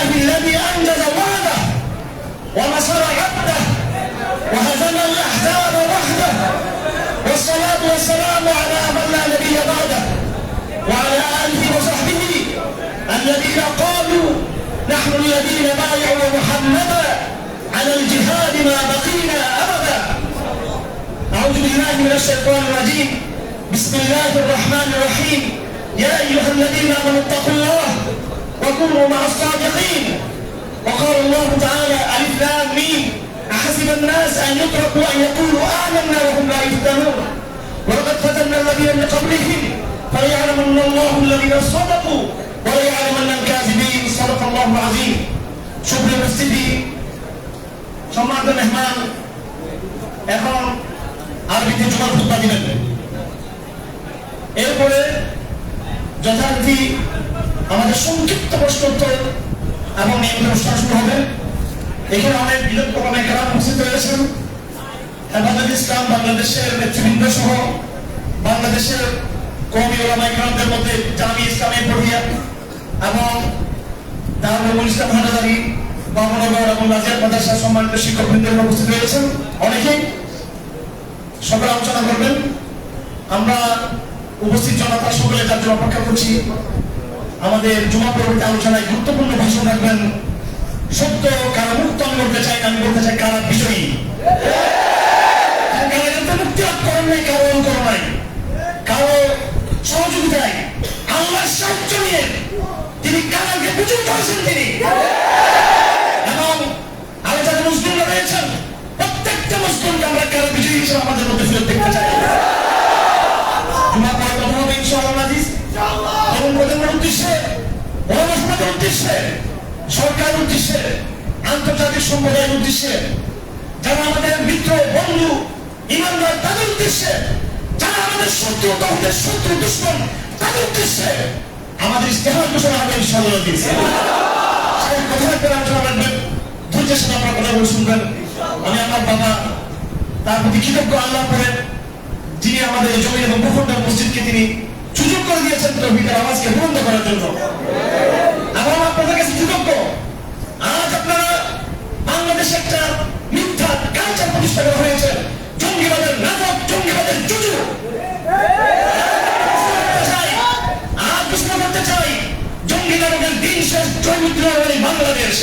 لله الذي أنجز وعده ونصر عبده وهزم الأحزاب وحده، والصلاة والسلام على من لا نبي بعده وعلى آله وصحبه الذين قالوا نحن الذين بايعوا محمدا على الجهاد ما بقينا أبدا. أعوذ بالله من الشيطان الرجيم. بسم الله الرحمن الرحيم. يا أيها الذين آمنوا اتقوا الله وكونوا مع الصادقين. وقال الله تعالى ألف لام ميم أحسب الناس أن يتركوا أن يقولوا آمنا وهم لا يفتنون ولقد فتنا الذين من قبلهم فليعلمن الله الذين صدقوا وليعلمن الكاذبين. صدق الله العظيم. সুপ্রিয় উপস্থিতি, সম্মানিত মেহমান, এখন আরবিতে জুমার খুতবা দিবেন। এরপরে যথারীতি আমাদের সংক্ষিপ্ত প্রশ্নোত্তর এবং নিয়মিত অনুষ্ঠান শুরু হবে। এখানে অনেক বিরোধ প্রোগ্রামে কারাম উপস্থিত রয়েছেন। হেফাজত ইসলাম বাংলাদেশের নেতৃবৃন্দ সহ বাংলাদেশের কওমি ওলামায়ে কেরামদের মধ্যে জামিয়া ইসলামী পড়িয়া এবং দারুল ইসলাম হাটাজারি, বামনগর এবং রাজিয়াত মাদ্রাসার সম্মানিত শিক্ষকবৃন্দ উপস্থিত রয়েছেন। অনেকেই সকলে আলোচনা করবেন। আমরা উপস্থিত জনতা সকলে তার জন্য অপেক্ষা করছি। আমাদের জুমা পরবর্তী আলোচনায় গুরুত্বপূর্ণ ভাষণ রাখবেন সত্য কারা মুক্ত। আমি বলতে চাই না, আমি বলতে চাই কারা বিজয়ী। কারা কিন্তু মুক্তি লাভ করেন নাই, কারো অনুকরণ নাই, কারো সহযোগিতায় আল্লাহর সাহায্য নিয়ে তিনি কারাকে বিজয়ী করেছেন তিনি। এবং আমি যারা মুসলিমরা রয়েছেন প্রত্যেকটা মুসলিমকে আমরা কারা বিজয়ী হিসেবে আমাদের মধ্যে ফেরত দেখতে চাই। জুমা পরে কথা হবে ইনশাআল্লাহ আজিজ। এবং প্রজন্মের উদ্দেশ্যে, গণমাধ্যমের উদ্দেশ্যে, সরকারের উদ্দেশ্যে, আন্তর্জাতিক সম্প্রদায়ের উদ্দেশ্যে, যারা আমাদের মিত্র বন্ধু ইমানদার তাদের উদ্দেশ্যে, যারা আমাদের শত্রু তাদের শত্রু দুশ্মন তাদের উদ্দেশ্যে আমাদের ইস্তেহার ঘোষণা হবে ইনশাআল্লাহ দিয়েছে। সেই কথা একটা আলোচনা রাখবেন, ধৈর্যের সাথে আপনার কথা বলে শুনবেন। আমি আমার বাবা তার প্রতি কৃতজ্ঞ আল্লাহ করে, যিনি আমাদের এই জমি এবং ভূখণ্ড মসজিদকে তিনি সুযোগ করে দিয়েছেন তৌহিদের আওয়াজকে বন্ধ করার জন্য। এবং আপনাদের কাছে কৃতজ্ঞ। আজ আপনারা বাংলাদেশে একটা মিথ্যা কালচার প্রতিষ্ঠা করা হয়েছে, জঙ্গিবাদের নাটক, জঙ্গিবাদের জুজু। আজ প্রশ্ন করতে চাই, জঙ্গি নাটকের দিন শেষ, জঙ্গি বাংলাদেশ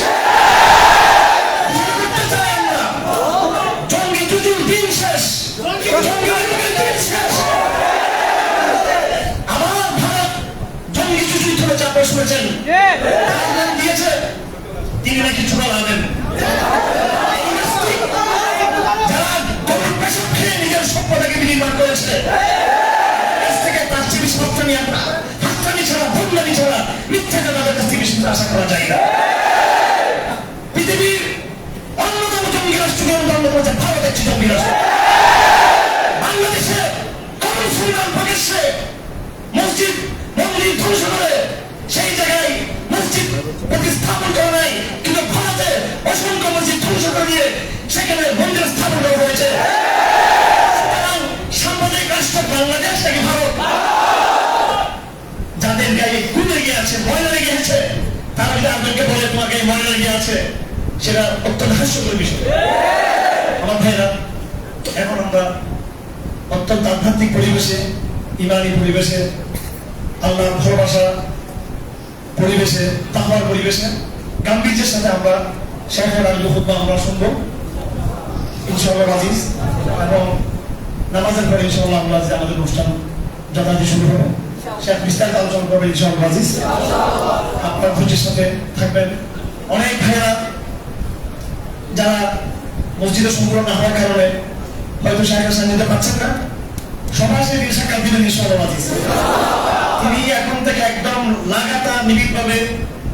করতে চাই আমরা। জঙ্গি জুজুর দিন শেষ, জঙ্গি নাটকের দিন শেষ। আমার ভারত জঙ্গি জুজুই ধরে চাপে শুনেছেন দিয়েছে, তিনি নাকি ছোড়া লাগেন। যারা গরুর পেশাব খেয়ে নিজের সম্পদকে বিনির্মাণ করেছে, কাছ থেকে তার চেয়ে বেশি হাততালি ছাড়া, ভণ্ডামি ছাড়া মিথ্যা তাদের কাছ থেকে বেশি আশা করা যায় না। পৃথিবীর অন্যতম জঙ্গি রাষ্ট্রকে অন্যতম হচ্ছে ভারত একটি জঙ্গি রাষ্ট্র। বাংলাদেশে কবর সুলতান প্রকাশ্যে মসজিদ মন্দির ধ্বংস করে সেই জায়গায় মসজিদ প্রতিস্থাপন করা নাই, কিন্তু ভারতে অসংখ্য মসজিদ ধ্বংস করে দিয়ে সেখানে মন্দির স্থাপন করা হয়েছে। সাম্প্রদায়িক রাষ্ট্র বাংলাদেশ নাকি ভারত? যাদের গায়ে গুণ লেগে আছে, ময়লা লেগে আছে, তারা যদি আপনাকে বলে তোমার গায়ে ময়লা লেগে আছে, সেটা অত্যন্ত হাস্যকর বিষয়। আমার ভাইরা, এখন আমরা অত্যন্ত আধ্যাত্মিক পরিবেশে, ইমানি পরিবেশে, আল্লাহর ভালোবাসা পরিবেশে, তাকওয়ার পরিবেশে গাম্ভীর্যের সাথে আমরা শেখের আলী খুতবা আমরা শুনবো ইনশাআল্লাহ আজিজ। এবং নামাজের পরে ইনশাআল্লাহ আমরা যে আমাদের অনুষ্ঠান যথাযথ শুরু হবে, শেখ বিস্তারিত আলোচনা করবেন ইনশাআল্লাহ আজিজ। আপনার ধৈর্যের সাথে থাকবেন। অনেক ভাইরা যারা মসজিদে সম্পূর্ণ না হওয়ার কারণে হয়তো শেখের সান্নিধ্যে পাচ্ছেন না, সবাই সেই দিন সাক্ষাৎ দিবেন ইনশাআল্লাহ আজিজ। তিনি এখন থেকে একদম লাগাতার নিবিড়ভাবে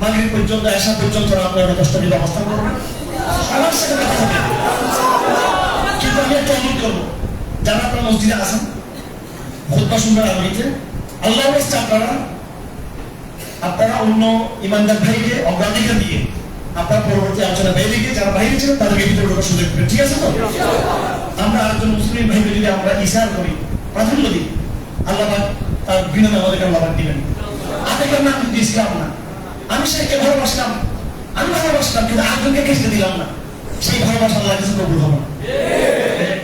মাগরিব পর্যন্ত, এশা পর্যন্ত আপনারা 10টা মিনিট অবস্থান করবেন, সবার সাথে কথা হবে। কিন্তু আমি একটা অনুরোধ করবো, যারা আপনার মসজিদে আসেন খুতবা শুনবেন আরবিতে, আল্লাহ বলছে আপনারা অন্য ইমানদার ভাইকে অগ্রাধিকার দিয়ে আপনার পরবর্তী আলোচনা বাইরে গিয়ে যারা বাইরে ছিলেন তাদেরকে ভিতরে ঢোকার সুযোগ দেবেন। ঠিক আছে তো? আমরা আরেকজন মুসলিম ভাইকে যদি আমরা ইশারা করি, প্রাধান্য দিই, আল্লাহ তার বিনিময়ে আমাদেরকে আল্লাহ দিবেন। আবেগের নাম কিন্তু ইসলাম না। আমি শেখকে ভালোবাসলাম, আমি ভালোবাসতাম, কিন্তু আরেকজনকে খেতে দিলাম না, সেই ভালোবাসা আল্লাহ কিছু কবুল হবে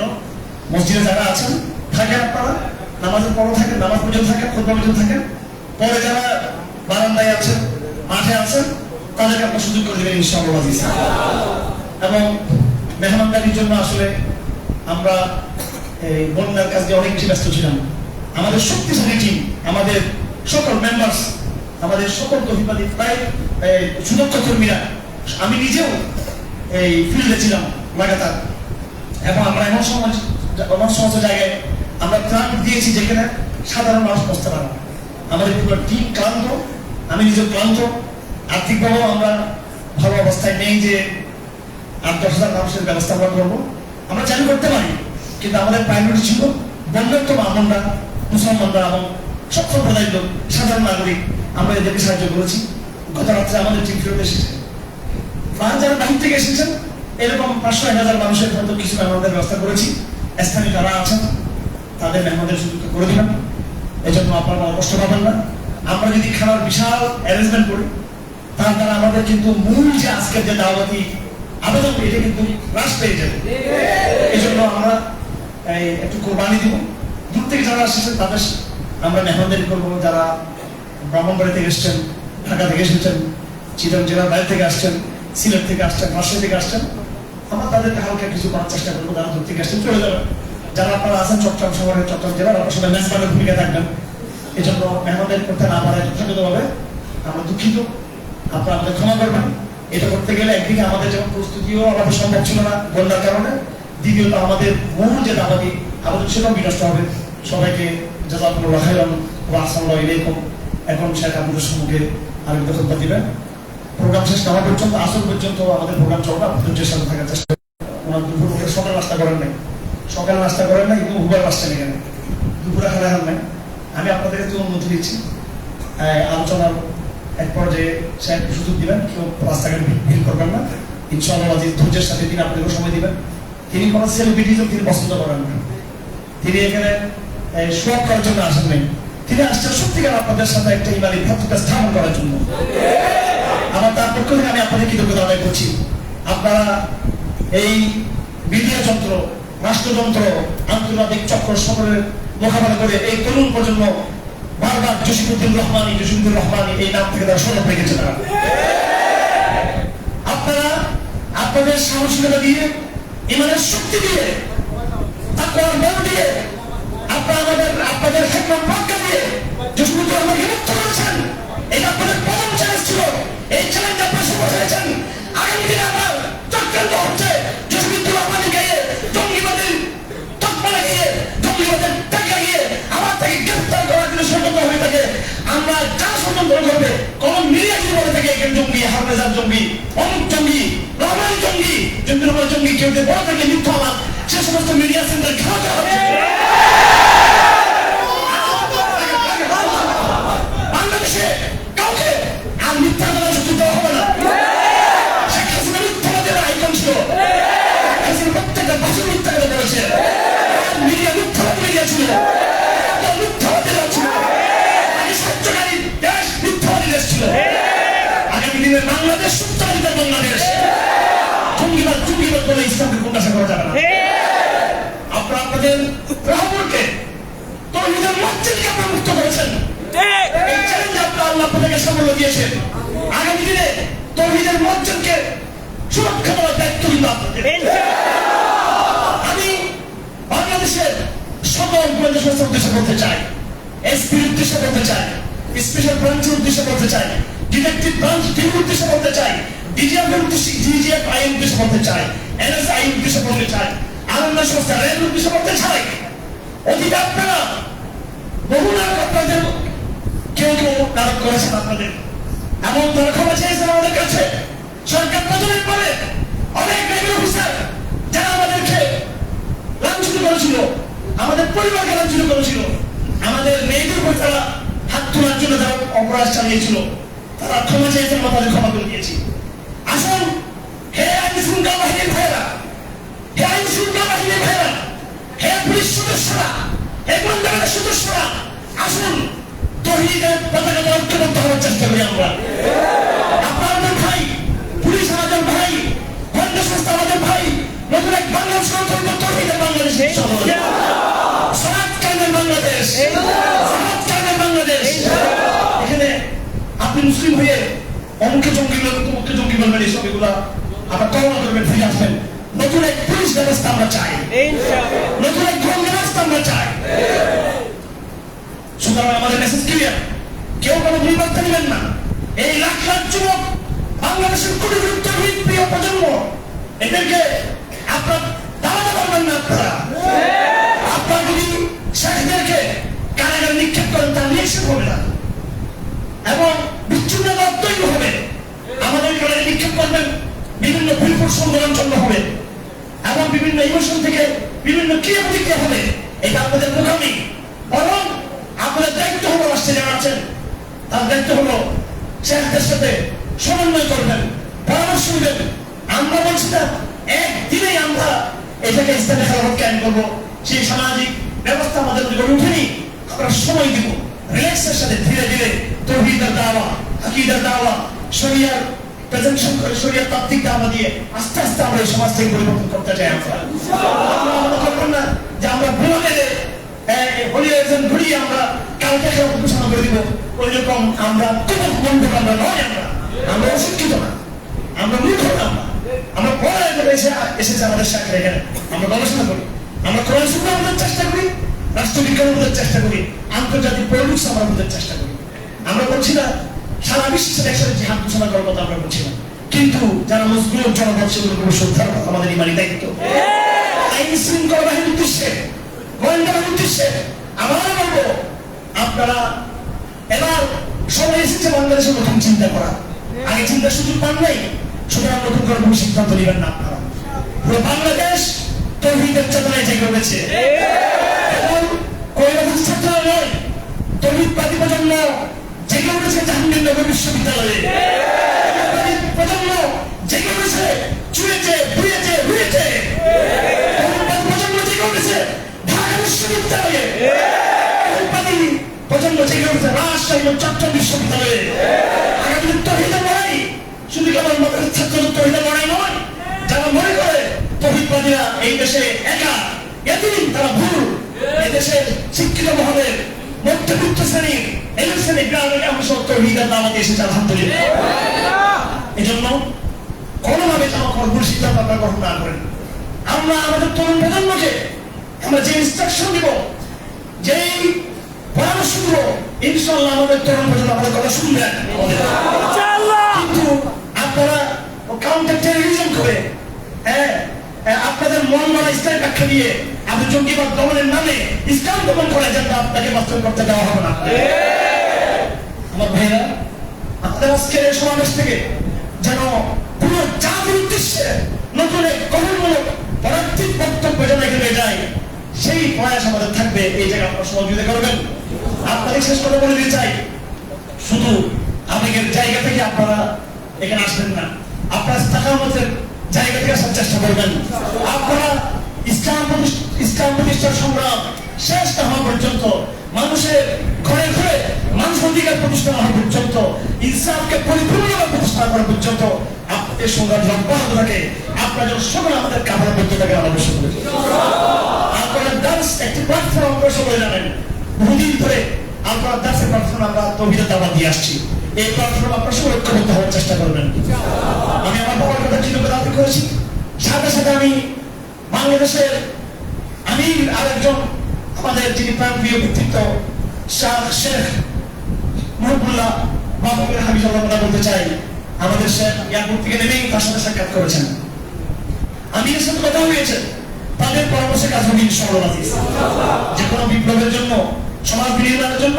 না। মসজিদে যারা আছেন থাকেন, আপনারা নামাজের পরও থাকেন, নামাজ পর্যন্ত থাকেন, খুতবা পর্যন্ত থাকেন, পরে যারা বারান্দায় আছেন, মাঠে আছেন, তাদেরকে আপনার সুযোগ করে দেবেন ইনশাআল্লাহ। এবং মেহমানদারির জন্য আসলে আমরা এই বন্যার কাজে অনেক বেশি ব্যস্ত ছিলাম। আমাদের শক্তিশালী টিম, আমাদের সকল মেম্বার্স, আমাদের সকল কর্মী, প্রায় সুদক্ষ কর্মীরা, আমি নিজেও এই ফিল্ডে ছিলাম লাগাতার। এবং আমরা এমন সমস্ত জায়গায় আমরা ত্রাণ দিয়েছি যেখানে সাধারণ মানুষ বসতে পারে না। আমাদের পুরো টিম ক্লান্ত, আমি নিজেও ক্লান্ত, আর্থিকভাবেও আমরা ভালো অবস্থায় নেই যে 8-10,000 মানুষের ব্যবস্থা আমরা করবো। আমরা চালু করতে পারি, কিন্তু আমাদের প্রায়োরিটি ছিল বন্যার্থ আমরা, মুসলমানরা এবং সব সম্প্রদায়ের লোক, সাধারণ নাগরিক, আমরা এদেরকে সাহায্য করেছি। গত রাত্রে আমাদের টিম ফেরত এসেছে। আর যারা বাহির থেকে এসেছেন এরকম 500-1000 মানুষের মতো কিছু মেহমানদের ব্যবস্থা করেছি। স্থানীয় যারা আছেন তাদের মেহমানদের সুযোগ করে দিলাম। এই জন্য আপনারা কষ্ট পাবেন না। আমরা যদি খানার বিশাল অ্যারেঞ্জমেন্ট করি, তার দ্বারা আমাদের কিন্তু মূল যে আজকের যে দাওয়াতি আবেদন, এটা কিন্তু হ্রাস পেয়ে যাবে। এই জন্য আমরা একটু কোরবানি দিব। দূর থেকে যারা এসেছেন তাদের আমরা মেহমানদারি করবো। যারা ব্রাহ্মণবাড়ি থেকে এসছেন, ঢাকা থেকে এসেছেন, চিটাং জেলার বাইরে থেকে আসছেন, সিলেট থেকে আসছেন, রাজশাহী থেকে আসছেন, আমরা তাদেরকে হালকা কিছু করার চেষ্টা করবো। যারা দূর থেকে আসছেন চলে যাবেন। যারা আপনারা আছেন চট্টগ্রাম শহরের, চট্টগ্রাম জেলার, আপনার সবাই মেজবানের ভূমিকা থাকবেন। এই জন্য মেহমানদারি করতে না পারায় যথাযথভাবে আমরা দুঃখিত। আপনারা আমাদের ক্ষমা করবেন। এটা করতে গেলে একদিকে আমাদের যেমন প্রস্তুতিও আমাদের সম্ভব ছিল না বন্যার কারণে, দ্বিতীয়ত আমাদের মূল যে দাবাতি আমাদের সেটাও বিনষ্ট হবে। সবাইকে জাযাকুমুল্লাহ খাইরান ওয়া আসসালামু আলাইকুম। এখন শেখ আপনাদের সম্মুখে আরেকটা খুতবা দিবেন। প্রোগ্রাম শেষ হওয়া পর্যন্ত, আসল পর্যন্ত আমাদের প্রোগ্রাম চলবে। আপনাদের সাথে থাকার চেষ্টা ওনার দুপুরে সকাল নাস্তা করেন নাই, সকাল নাস্তা করেন নাই, কিন্তু উবার আসছেন এখানে, দুপুরে খাওয়া খান নাই। আমি আপনাদের কাছে অনুমতি দিচ্ছি, আলোচনার এক পর্যায়ে সাহেব সুযোগ দিবেন, কেউ রাস্তাঘাটে ভিড় করবেন না ইনশাআল্লাহ। ধৈর্যের সাথে তিনি আপনাদেরও সময় দিবেন। তিনি কোনো সেলিব্রিটিজম তিনি পছন্দ করেন না। তিনি এখানে শো অফ করার জন্য আসেন নাই, তিনি আসছেন সত্যিকার আপনাদের সাথে একটা ইমানি ভ্রাতৃত্ব স্থাপন করার জন্য। আমার তার পক্ষ থেকে আমি আপনাদের কৃতজ্ঞতা আদায় করছি। আপনারা এই মিডিয়া যন্ত্র, রাষ্ট্রযন্ত্র, আন্তর্জাতিক চক্র সকলের মোকাবেলা করে এই তরুণ প্রজন্ম বারবার জসিমুদ্দিন রহমানী এই নাম থেকে তারা স্মরণ রেখেছে। তারা আপনারা আপনাদের সাহসিকতা দিয়ে, ইমানের শক্তি দিয়ে, তাকওয়ার বল দিয়ে, আপনাদের হিকমত প্রজ্ঞা দিয়ে জসিমুদ্দিন রহমানকে মুক্ত করেছেন। এটা আপনাদের প্রথম চ্যালেঞ্জ ছিল। এই চ্যালেঞ্জ আপনারা সফল হয়েছেন। আগামী দিনে আমার চক্রান্ত হচ্ছে জসিমুদ্দিন রহমানকে জঙ্গিবাদের তকমা লাগিয়ে, জঙ্গিবাদের ট্যাগ লাগিয়ে আমার থেকে গ্রেফতার করার জন্য ষড়যন্ত্র হয়ে থাকে। আমরা যারা ষড়যন্ত্র করবে, কোন মিডিয়া যদি বলে থাকে এখানে জঙ্গি, হাফেজার জঙ্গি, অমুক জঙ্গি, রহমান জঙ্গি, জঙ্গি রহমান জঙ্গি, কেউ যদি বলে থাকে মিথ্যাবাদ, সে সমস্ত মিডিয়া সেন্টার খাওয়াতে হবে। বাংলাদেশে কাউকে আর মিথ্যা বলার সুযোগ দেওয়া হবে না। শেখ হাসিনা মিথ্যাবাদের আইকন ছিল। প্রত্যেকটা ভাষণ মিথ্যা কথা বলেছে। মিডিয়া মিথ্যাবাদ মিডিয়া ছিল, মিথ্যাবাদীরা ছিল। আগে সত্যকারী দেশ, মিথ্যাবাদী দেশ ছিল। আগামী দিনে বাংলাদেশ সত্যবাদীদের বাংলাদেশ। জঙ্গিবাদ বলে ইসলামকে প্রত্যাশা করা যাবে না। আপনারা আপনাদের রাহবরকে, তৌহিদের মসজিদকে আপনারা মুক্ত করেছেন। এই চ্যালেঞ্জ আল্লাহ আপনাদেরকে সাফল্য দিয়েছেন। আগামী দিনে তৌহিদের মসজিদকে সুরক্ষা দেওয়ার দায়িত্ব কিন্তু আপনাদের। আমি বাংলাদেশের সকল গোয়েন্দা সংস্থার উদ্দেশ্যে বলতে চাই, এসপির উদ্দেশ্যে বলতে চাই, স্পেশাল ব্রাঞ্চের উদ্দেশ্যে বলতে চাই, ডিটেকটিভ ব্রাঞ্চ টিমের উদ্দেশ্যে বলতে চাই, ডিজিএফআই এর উদ্দেশ্যে বলতে চাই, এনএসআই এর উদ্দেশ্যে বলতে চাই, আনন্দ সংস্থা রেল উদ্দেশ্যে বলতে চাই, অতীতে আপনারা বহু নাটক আপনাদের কেউ নাটক করেছেন। আপনাদের এমন তারা ক্ষমা চেয়েছেন আমাদের কাছে। সরকার পতনের পরে অনেক রেভিনিউ অফিসার যারা আমাদেরকে লাঞ্ছিত করেছিল, আমাদের পরিবারকে লাঞ্ছিত করেছিল, আমাদের মেয়েদের উপর তারা হাত তোলার জন্য যারা অপরাধ চালিয়েছিল, তারা ক্ষমা চেয়েছেন, আমরা তাদের ক্ষমা করে দিয়েছি। আসুন হে আইন শৃঙ্খলা বাহিনীর ভাইয়েরা, হে আইন শৃঙ্খলা বাহিনীর ভাইয়েরা, হে পুলিশ সদস্যরা, হে গোয়েন্দাবাহিনীর সদস্যরা, আসুন তৌহিদের পতাকা ঐক্যবদ্ধ হওয়ার চেষ্টা করি আমরা। আপনাদের ভাই বাংলাদেশ সালাত কায়েমের বাংলাদেশ, সালাত কায়েমের বাংলাদেশ। এখানে আপনি মুসলিম হয়ে অমুকে জঙ্গি তমুকে জঙ্গি বলবেন, এইসব এগুলা আবার তওবা করবেন, ফিরে আসবেন। নতুন এক পুলিশ ব্যবস্থা আমরা চাই, নতুন এক গ্রাম ব্যবস্থা আমরা চাই। সুতরাং আমাদের মেসেজ ক্লিয়ার, কেউ কোনো নির্বাচন নেবেন না। এই লাখ লাখ যুবক, বাংলাদেশের কোটি কোটি তৌহিদ প্রিয় প্রজন্ম, এদেরকে আপনার দাঁড়াতে পারবেন না। আপনারা যদি শেখদেরকে কারাগারে নিক্ষেপ করেন, তার নিক্ষেপ হবে না এবং বিচ্ছিন্নতা তৈরি হবে। আমাদের কারাগারে নিক্ষেপ করবেন, বিভিন্ন বিলপুর সংগ্রাম জন্য হবে এবং বিভিন্ন ইমোশন থেকে বিভিন্ন ক্রিয়া প্রতিক্রিয়া হবে। এটা আপনাদের মুখামি। বরং আপনাদের দায়িত্ব হলো, রাষ্ট্রে যারা আছেন তার দায়িত্ব হলো শেখদের সাথে সমন্বয় করবেন, পরামর্শ নেবেন। আমরা বলছি না একদিনেই আমরা এটাকে ইসলামী খেলাফত কায়েম করবো, সেই সামাজিক ব্যবস্থা আমাদের গড়ে উঠেনি। আমরা সময় দিব, রিল্যাক্সের সাথে ধীরে ধীরে তৌহিদের দাওয়া, আকীদার দাওয়া, শরিয়ার প্রেজেন্টেশন করে, শরিয়ার তাত্ত্বিক দাওয়া দিয়ে আস্তে আস্তে আমরা এই সমাজটাকে পরিবর্তন করতে চাই। আমরা মনে করবেন না যে আমরা ভুলে ঘুরিয়ে আমরা কালকে খেলাফত ঘোষণা করে দিব, ওই রকম আমরা কোনো বন্ধু আমরা নয়। আমরা অশিক্ষিত না, আমরা মূর্খ না, আমরা পড়ায় এসেছে আমাদের সাথে। এখানে আমরা গবেষণা করি, আমরা কোরআন সুন্নাহ বোঝার চেষ্টা করি, রাষ্ট্রবিজ্ঞান বোঝার চেষ্টা করি, আন্তর্জাতিক পলিটিক্স আমরা বোঝার চেষ্টা করি। আমরা বলছি না সারা বিশ্বের একসাথে জিহাদ ঘোষণা করার কথা আমরা বলছি না, কিন্তু যারা মজলুম জনগণ সেগুলোকে শ্রদ্ধা করা আমাদের ইমানি দায়িত্ব। আইন শৃঙ্খলা বাহিনীর উদ্দেশ্যে, গোয়েন্দা বাহিনীর উদ্দেশ্যে আমরা বলবো, আপনারা এবার সময় এসেছে বাংলাদেশের নতুন চিন্তা করা। আগে চিন্তার সুযোগ পান নাই, সুতরাং নতুন করে কোনো সিদ্ধান্ত নেবেন না। আপনারা পুরো বাংলাদেশ তৌহিদের চেতনায় জেগে উঠেছে এবং কৈরাবাদ ছাত্ররা নয়, তৌহিদবাদী প্রজন্ম জেগে উঠেছে জাহাঙ্গীরনগর বিশ্ববিদ্যালয়ে। প্রজন্ম জেগে উঠেছে চুয়েছে, বুয়েছে, হুয়েছে। প্রজন্ম জেগে উঠেছে ঢাকা বিশ্ববিদ্যালয়ে। প্রজন্ম জেগে উঠেছে রাজশাহী ও চট্টগ্রাম বিশ্ববিদ্যালয়ে। আগামী তৌহিদের লড়াই শুধু কেবল মাদ্রাসার ছাত্রদের তৌহিদের লড়াই নয়। যারা মনে করে তৌহিদবাদীরা এই দেশে একা, এতদিন তারা ভুল। এই দেশের শিক্ষিত মহলের মধ্যবিত্ত শ্রেণীর, এদের শ্রেণী গ্রামের অংশ তৌহিদের দাওয়াতে এসেছে আলহামদুলিল্লাহ। এই জন্য কোনোভাবে যেন ভুল সিদ্ধান্ত আপনারা গ্রহণ না করেন। আমরা আমাদের তরুণ প্রজন্মকে আমরা যে ইনস্ট্রাকশন দিব, যেই পরামর্শ দিব, ইনশাআল্লাহ আমাদের তরুণ প্রজন্ম আমাদের কথা শুনবেন। কিন্তু আপনারা কাউন্টার টেররিজম করে, আপনাদের মন গড়া ইসলামের ব্যাখ্যা দিয়ে আপনি জঙ্গিবাদ দমনের নামে ইসলাম দমন করে এজেন্ডা আপনাকে বাস্তব করতে দেওয়া হবে না। আমার ভাইরা, আপনাদের আজকের এই সমাবেশ থেকে যেন পুরো জাতির উদ্দেশ্যে নতুন এক গঠনমূলক পদার্থিক বক্তব্য যেন এখানে যায়, সেই প্রয়াস আমাদের থাকবে। এই জায়গায় আপনারা সহযোগিতা করবেন। আপনাদের শেষ কথা বলে দিতে চাই, শুধু আবেগের জায়গা থেকে আপনারা এখানে আসবেন না, আপনারা ইস্তেকামতের জায়গা থেকে আসার চেষ্টা করবেন। আপনারা ইসলাম প্রতিষ্ঠার সংগ্রাম শেষ না হওয়া পর্যন্ত, মানুষের ঘরে ঘরে মানুষ অধিকার প্রতিষ্ঠা হওয়া পর্যন্ত, ইনসাফকে পরিপূর্ণভাবে প্রতিষ্ঠা করা পর্যন্ত আপনাদের সংগ্রাম অব্যাহত থাকে। আপনারা যেন সকলে আমাদের কাপড় করতে থাকে আমাদের সকলে। আপনারা ডান্স একটি প্ল্যাটফর্ম আপনারা সকলে জানেন, বহুদিন ধরে আপনারা ডান্সের প্ল্যাটফর্ম আমরা তৌহিদের দাওয়াত দিয়ে আসছি। এই প্ল্যাটফর্ম আপনারা সকলে ঐক্যবদ্ধ হওয়ার চেষ্টা করবেন। আমি আমার বাবার কথা চিন্তা দাবি করেছি, সাথে সাথে আমি বাংলাদেশের আরেকজন আমাদের যিনি প্রাণপ্রিয় ব্যক্তিত্ব শেখ মুহিবুল্লাহ বাবুকে হাবিবুল্লাহ কথা বলতে চাই। আমাদের শেখ এয়ারপোর্ট থেকে নেমেই তার সাথে সাক্ষাৎ করেছেন, আমিরের সাথে কথা হয়েছে, তাদের পরামর্শে কাজ হবে ইনশাআল্লাহ। যে কোনো বিপ্লবের জন্য, সমাজ বিনির্মাণের জন্য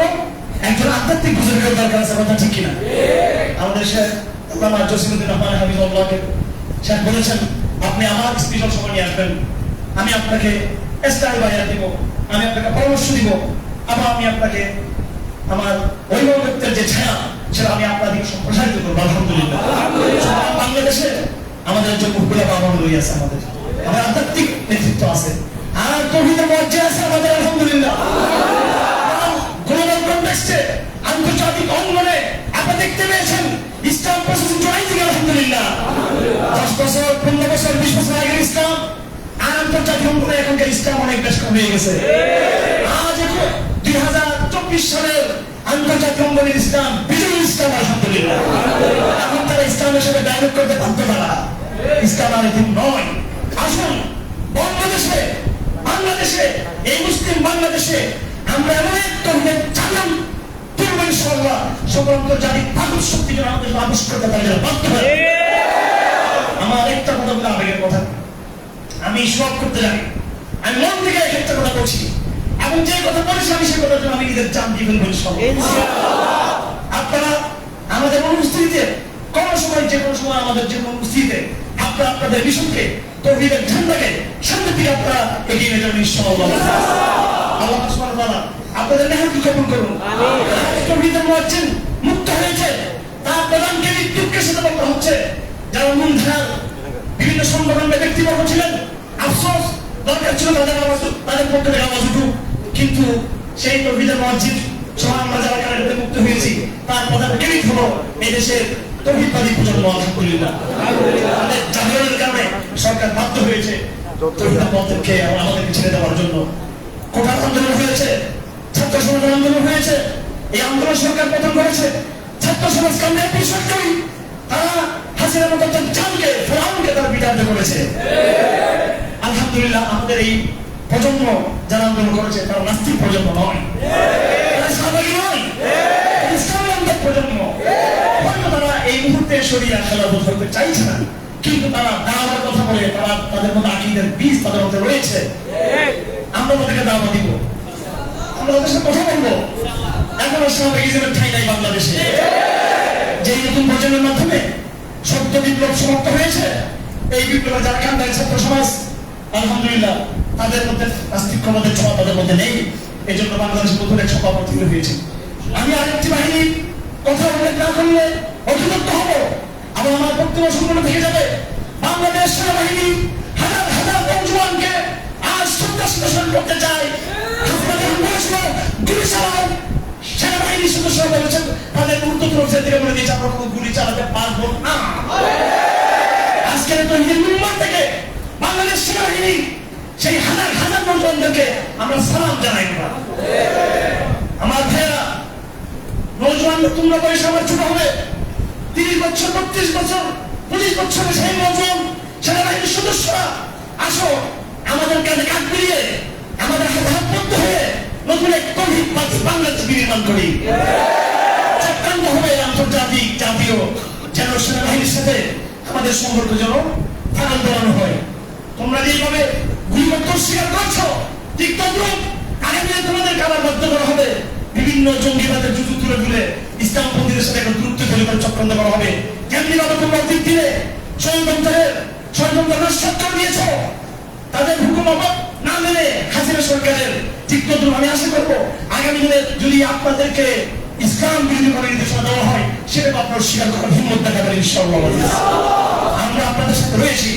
একজন আধ্যাত্মিক বুজুর্গের দরকার আছে, কথা ঠিক কিনা? আমাদের শেখ আল্লামা জসিমউদ্দিন রহমান হাফিজুল্লাহকে শেখ বলেছেন, আপনি আমার স্পেশাল সময় নিয়ে আসবেন, আমি আপনাকে স্টাইল বানিয়ে দিব, আমি আপনাকে পরামর্শ দিব, আবার আমি আপনাকে আমার অভিভাবকত্বের যে ছায়া সেটা আমি আপনাদেরকে সম্প্রসারিত করবো। আলহামদুলিল্লাহ বাংলাদেশে আমাদের যে মুখগুলা বাবা আছে, আমাদের আধ্যাত্মিক নেতৃত্ব আছে, আর তৌহিদের পর্যায়ে আছে আমাদের। আলহামদুলিল্লাহ গ্লোবাল কনটেক্সটে, আন্তর্জাতিক অঙ্গনে আপনারা দেখতে পেয়েছেন ইসলাম প্রসেসিং জড়াই থেকে। আলহামদুলিল্লাহ 10 বছর, 15 বছর, 20 বছর আগের ইসলাম আর আন্তর্জাতিক অঙ্গনে এখনকার ইসলাম অনেক বেশ কম হয়ে গেছে। আজ 2024 সালের আন্তর্জাতিক অঙ্গনের ইসলাম বিজয়ী ইসলাম, আলহামদুলিল্লাহ। এখন তারা ইসলামের সাথে ডায়লগ করতে বাধ্য, তারা ইসলাম আর এরকম নয়। আসুন বাংলাদেশে এই মুসলিম বাংলাদেশে আমরা এমন একটা চালান তুলব ইনশাআল্লাহ, সকল আন্তর্জাতিক তাগুত শক্তি যেন আমাদের আবিষ করতে পারে, বাধ্য হয়। আমার একটা কথা বলে আবেগের কথা, আমি সব করতে জানি, আমি মন থেকে একটা কথা বলছি, এবং যে কথা বলেছি আমি সে কথার জন্য আমি নিজের জান দিয়ে ফেলবো ইনশাআল্লাহ। আপনারা আমাদের অনুপস্থিতিতে কোন সময় যে কোনো সময় আমাদের যে কোনো উপস্থিতিতে আপনারা আপনাদের মিশনকে তৌহিদের ঝান্ডাকে সামনে থেকে আপনারা এগিয়ে নিয়ে যাবেন ইনশাআল্লাহ। আল্লাহ সুবহানাহু ওয়া তাআলা আপনাদের মেহনতকে কবুল করুন। তৌহিদের মুয়াজ্জিন মুক্ত হয়েছে, তার প্রধানকে মৃত্যুকে সাথে বলতে হচ্ছে। যারা মূলধারার বিভিন্ন সংগঠনের ব্যক্তিবর্গ ছিলেন, আফসোস দরকার ছিল তাদের পক্ষে আওয়াজ উঠুক, কিন্তু সেই তৌহিদের মুয়াজ্জিন সহ আমরা যারা কারাগারে মুক্ত হয়েছি তার প্রধান কেমিক হলো এই দেশের তৌহিদবাদী প্রজন্ম, আলহামদুলিল্লাহ। আমাদের জাহিরের কারণে সরকার বাধ্য হয়েছে তৌহিদের পথকে আমাদেরকে ছেড়ে দেওয়ার জন্য। কোটার আন্দোলন হয়েছে, ছাত্র সমাজের আন্দোলন হয়েছে, এই আন্দোলন সরকার প্রথম করেছে। ছাত্র সমাজ কামে বিশ্বাস করি তারা হাসিনার মতো জানকে ফেরাউনকে তারা বিতাড়িত করেছে। আলহামদুলিল্লাহ আমাদের এই প্রজন্ম যারা আন্দোলন করেছে তারা নাস্তিক প্রজন্ম নয়, তারা সাধারণ নয়, ইসলামের প্রজন্ম। হয়তো তারা এই মুহূর্তে শরীয়ত খেলা করতে চাইছে না, কিন্তু তারা দাওয়ার কথা বলে, তারা তাদের মধ্যে আকীদার বীজ তাদের মধ্যে রয়েছে। আমরা তাদেরকে দাওয়া দিব, আমরা তাদের সাথে কথা বলবো। এখনো সাহাবাগিজমের ঠাঁই নাই বাংলাদেশে। যে নতুন প্রজন্মের মাধ্যমে সত্য বিপ্লব সমাপ্ত হয়েছে, এই বিপ্লবের যারা কান্দায় ছাত্র সমাজ, আলহামদুলিল্লাহ তাদের মধ্যে নাস্তিক্যবাদের ছোঁয়া তাদের মধ্যে নেই। এই জন্য বাংলাদেশের নতুন এক সভা তৈরি হয়েছে। আমি আরেকটি বাহিনীর কথা উল্লেখ না করলে অধিদত্ত হব, আবার আমার বক্তব্য সম্পূর্ণ থেকে যাবে। বাংলাদেশ সেনাবাহিনী হাজার হাজার নওজোয়ানকে আজ সন্ত্রাসী করতে চায়। গুলি চালাও, সেনাবাহিনীর সদস্যরা বলেছেন তাদের ঊর্ধ্বতন অফিসার থেকে বলে দিয়েছে আমরা কোনো গুলি চালাতে পারবো না। আজকের তৌহিদের মিম্বর থেকে বাংলাদেশ সেনাবাহিনী সেই হাজার হাজার নওজোয়ানদেরকে আমরা সালাম জানাই। আমার ভাইয়েরা, নওজোয়ান তোমরা বয়স আমার ছোট হবে, 30 বছর 32 বছর 25 বছরের সেই নওজোয়ান সেনাবাহিনীর সদস্যরা আসো, আমাদের কাছে কাজ মিলিয়ে আমাদের হাতে হাত বদ্ধ হয়ে নতুন এক তৌহিদবাদী বাংলাদেশ নির্মাণ করি। চক্রান্ত হবে আন্তর্জাতিক জাতীয়, যেন সেনাবাহিনীর সাথে আমাদের সম্পর্ক যেন ফাটল ধরানো হয়। তোমরা যেভাবে গুলিবদ্ধ স্বীকার করছো, ঠিক তদ্রুপ আগামী তোমাদের কাবার বাধ্য করা হবে। বিভিন্ন জঙ্গিবাদের জুজু তুলে তুলে ইসলামপন্থীদের সাথে একটা দূরত্ব তৈরি করে চক্রান্ত করা হবে। কেমনি ভাবে তোমরা অতীত দিনে ষড়যন্ত্র নস্বাত করে দিয়েছ, তাদের হুকুম না মেনে হাসিনা সরকারের, ঠিক তদ্রুপ আমি আশা করবো আগামী দিনে যদি আপনাদেরকে ইসলাম বিরোধী করে নির্দেশনা দেওয়া হয়, সেটা আপনার স্বীকার করার হিম্মত দেখাবেন ইনশাআল্লাহ। আমরা আপনাদের সাথে রয়েছি।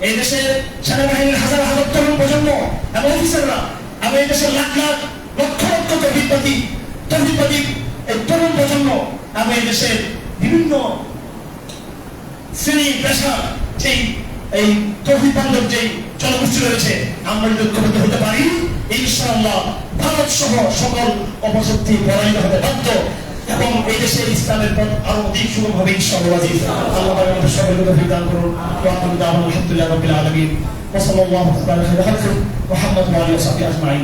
এই দেশে সেনাবাহিনীর হাজার হাজার তরুণ প্রজন্ম এবং অফিসাররা, এবং এই দেশের লাখ লাখ লক্ষ লক্ষ তৌহিদবাদী এই তরুণ প্রজন্ম, এবং এই দেশের বিভিন্ন শ্রেণী পেশা যেই এই তৌহিদ বান্ধব যেই জনগোষ্ঠী রয়েছে, আমরা যদি ঐক্যবদ্ধ হতে পারি ইনশাআল্লাহ ভারত সহ সকল অপশক্তি পরাজিত হতে বাধ্য, এবং এই দেশের ইসলামের পথ আরো অধিক সুগম হবে ইনশাআল্লাহ। আল্লাহ আমাদের সকলকে তৌফিক দান করুন। আলহামদুলিল্লাহ রাব্বিল আলামিন ওয়া সাল্লাল্লাহু আলা মুহাম্মদ ওয়া আলিহি ওয়া সাহবিহি আজমাইন।